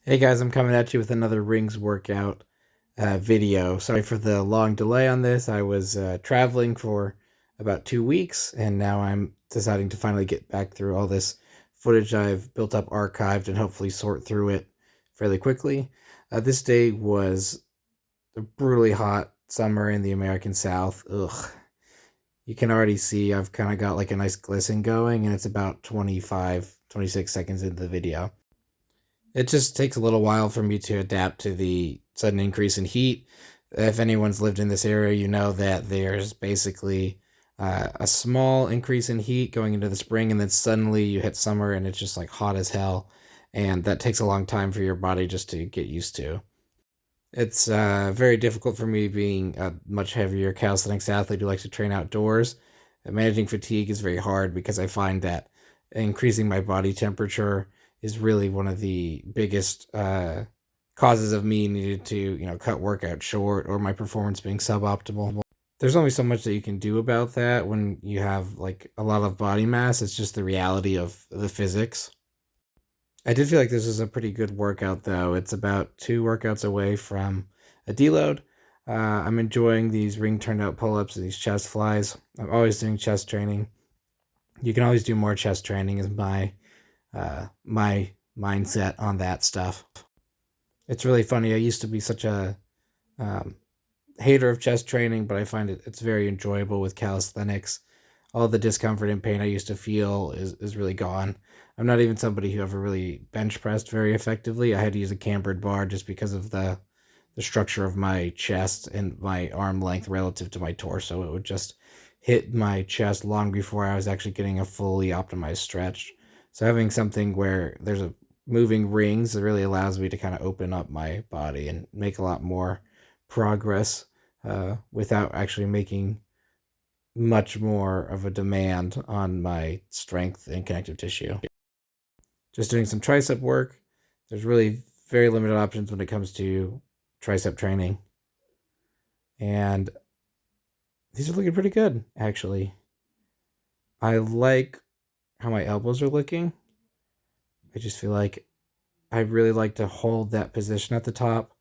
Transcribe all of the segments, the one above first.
Hey guys, I'm coming at you with another rings workout video. Sorry for the long delay on this. I was traveling for about 2 weeks, and now I'm deciding to finally get back through all this footage I've built up, archived, and hopefully sort through it fairly quickly. This day was a brutally hot summer in the American South. Ugh. You can already see I've kind of got like a nice glisten going, and it's about 26 seconds into the video. It just takes a little while for me to adapt to the sudden increase in heat. If anyone's lived in this area, you know that there's basically a small increase in heat going into the spring, and then suddenly you hit summer and it's just like hot as hell. And that takes a long time for your body just to get used to. It's very difficult for me being a much heavier calisthenics athlete who likes to train outdoors. Managing fatigue is very hard because I find that increasing my body temperature is really one of the biggest causes of me needing to, cut workout short or my performance being suboptimal. There's only so much that you can do about that when you have like a lot of body mass. It's just the reality of the physics. I did feel like this was a pretty good workout, though. It's about 2 workouts away from a deload. I'm enjoying these ring turned out pull ups and these chest flies. I'm always doing chest training. You can always do more chest training, is my mindset on that stuff. It's really funny. I used to be such a um, hater of chest training, but I find it's very enjoyable with calisthenics. All the discomfort and pain I used to feel is really gone. I'm not even somebody who ever really bench pressed very effectively. I had to use a cambered bar just because of the structure of my chest and my arm length relative to my torso. It would just hit my chest long before I was actually getting a fully optimized stretch. So having something where there's a moving rings, it really allows me to kind of open up my body and make a lot more progress without actually making much more of a demand on my strength and connective tissue. Just doing some tricep work. There's really very limited options when it comes to tricep training. And these are looking pretty good, actually. I like how my elbows are looking. I just feel like I really like to hold that position at the top.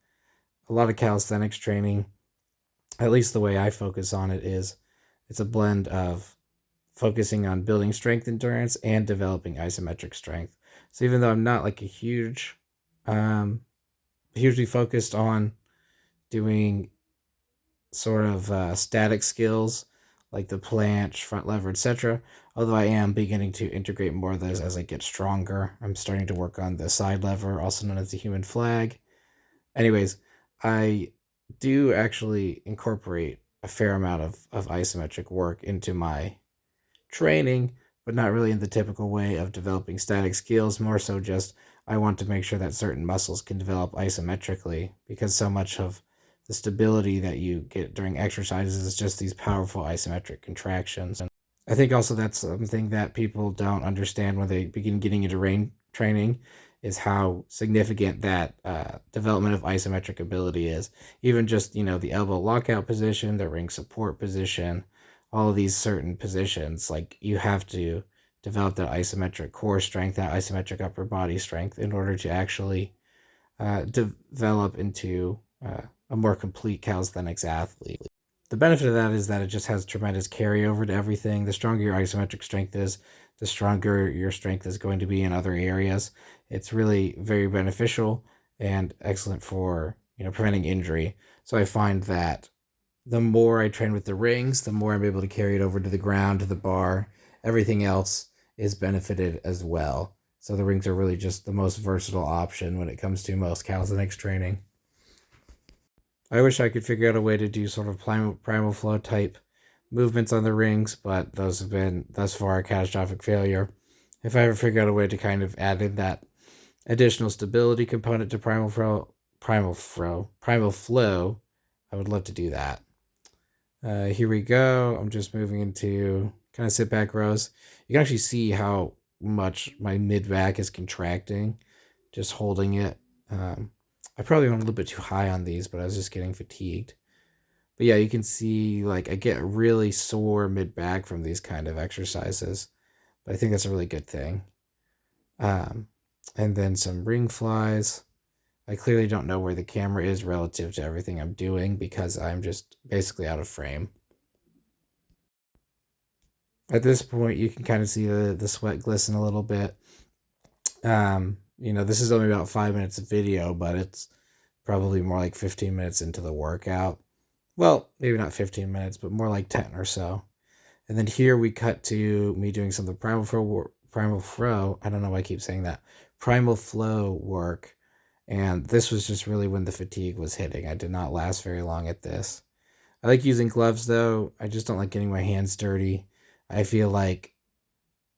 A lot of calisthenics training, at least the way I focus on it, is it's a blend of focusing on building strength endurance and developing isometric strength. So even though I'm not like a hugely focused on doing sort of static skills like the planche, front lever, etc. Although I am beginning to integrate more of those as I get stronger. I'm starting to work on the side lever, also known as the human flag. Anyways, I do actually incorporate a fair amount of isometric work into my training, but not really in the typical way of developing static skills. More so just I want to make sure that certain muscles can develop isometrically, because so much of the stability that you get during exercises is just these powerful isometric contractions. And I think also that's something that people don't understand when they begin getting into range training, is how significant that development of isometric ability is. Even just, the elbow lockout position, the ring support position, all of these certain positions, like you have to develop that isometric core strength, that isometric upper body strength in order to actually develop into a more complete calisthenics athlete. The benefit of that is that it just has tremendous carryover to everything. The stronger your isometric strength is, the stronger your strength is going to be in other areas. It's really very beneficial and excellent for, preventing injury. So I find that the more I train with the rings, the more I'm able to carry it over to the ground, to the bar. Everything else is benefited as well. So the rings are really just the most versatile option when it comes to most calisthenics training. I wish I could figure out a way to do sort of primal flow type movements on the rings, but those have been thus far a catastrophic failure. If I ever figure out a way to kind of add in that additional stability component to primal flow, I would love to do that. Here we go. I'm just moving into kind of sit back rows. You can actually see how much my mid back is contracting, just holding it. I probably went a little bit too high on these, but I was just getting fatigued. But yeah, you can see like I get really sore mid back from these kind of exercises, but I think that's a really good thing. And then some ring flies. I clearly don't know where the camera is relative to everything I'm doing because I'm just basically out of frame. At this point, you can kind of see the sweat glisten a little bit. This is only about 5 minutes of video, but it's probably more like 15 minutes into the workout. Well, maybe not 15 minutes, but more like 10 or so. And then here we cut to me doing some of the primal flow. I don't know why I keep saying that. Primal flow work. And this was just really when the fatigue was hitting. I did not last very long at this. I like using gloves though. I just don't like getting my hands dirty. I feel like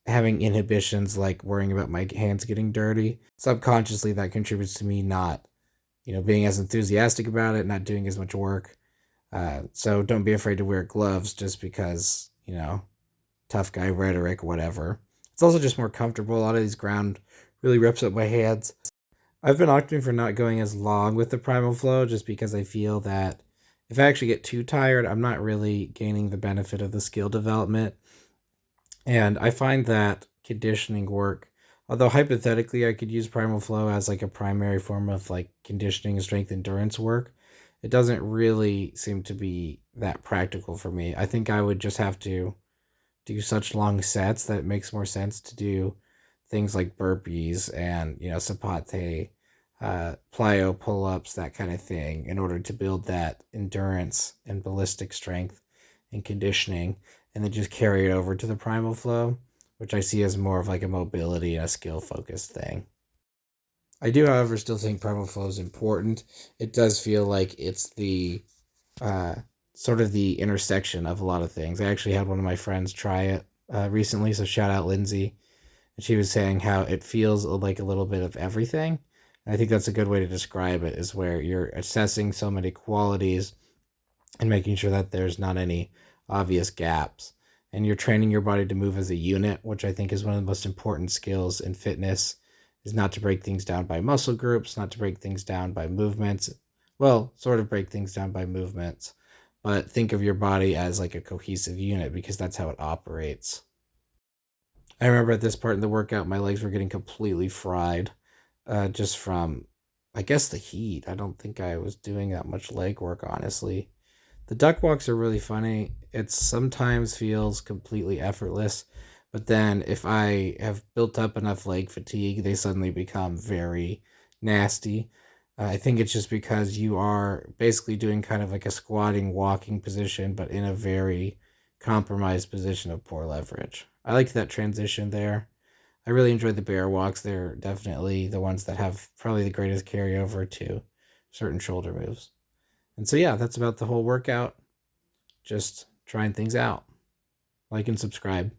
having inhibitions, like worrying about my hands getting dirty, subconsciously that contributes to me not, being as enthusiastic about it, not doing as much work. So don't be afraid to wear gloves just because, tough guy rhetoric, whatever. It's also just more comfortable. A lot of these ground really rips up my hands. I've been opting for not going as long with the primal flow just because I feel that if I actually get too tired, I'm not really gaining the benefit of the skill development. And I find that conditioning work, although hypothetically I could use primal flow as like a primary form of like conditioning and strength endurance work, it doesn't really seem to be that practical for me. I think I would just have to do such long sets that it makes more sense to do things like burpees and sapate, plyo pull-ups, that kind of thing, in order to build that endurance and ballistic strength and conditioning, and then just carry it over to the primal flow, which I see as more of like a mobility and a skill focused thing. I do, however, still think primal flow is important. It does feel like it's the uh, sort of the intersection of a lot of things. I actually had one of my friends try it recently, so shout out Lindsay. And she was saying how it feels like a little bit of everything. And I think that's a good way to describe it, is where you're assessing so many qualities and making sure that there's not any obvious gaps. And you're training your body to move as a unit, which I think is one of the most important skills in fitness, is not to break things down by muscle groups, not to break things down by movements. Well, sort of break things down by movements, but think of your body as like a cohesive unit because that's how it operates. I remember at this part in the workout, my legs were getting completely fried, just from, I guess, the heat. I don't think I was doing that much leg work, honestly. The duck walks are really funny. It sometimes feels completely effortless, but then if I have built up enough leg fatigue, they suddenly become very nasty. I think it's just because you are basically doing kind of like a squatting, walking position, but in a very compromised position of poor leverage. I liked that transition there. I really enjoyed the bear walks. They're definitely the ones that have probably the greatest carryover to certain shoulder moves. And so, yeah, that's about the whole workout. Just trying things out. Like and subscribe.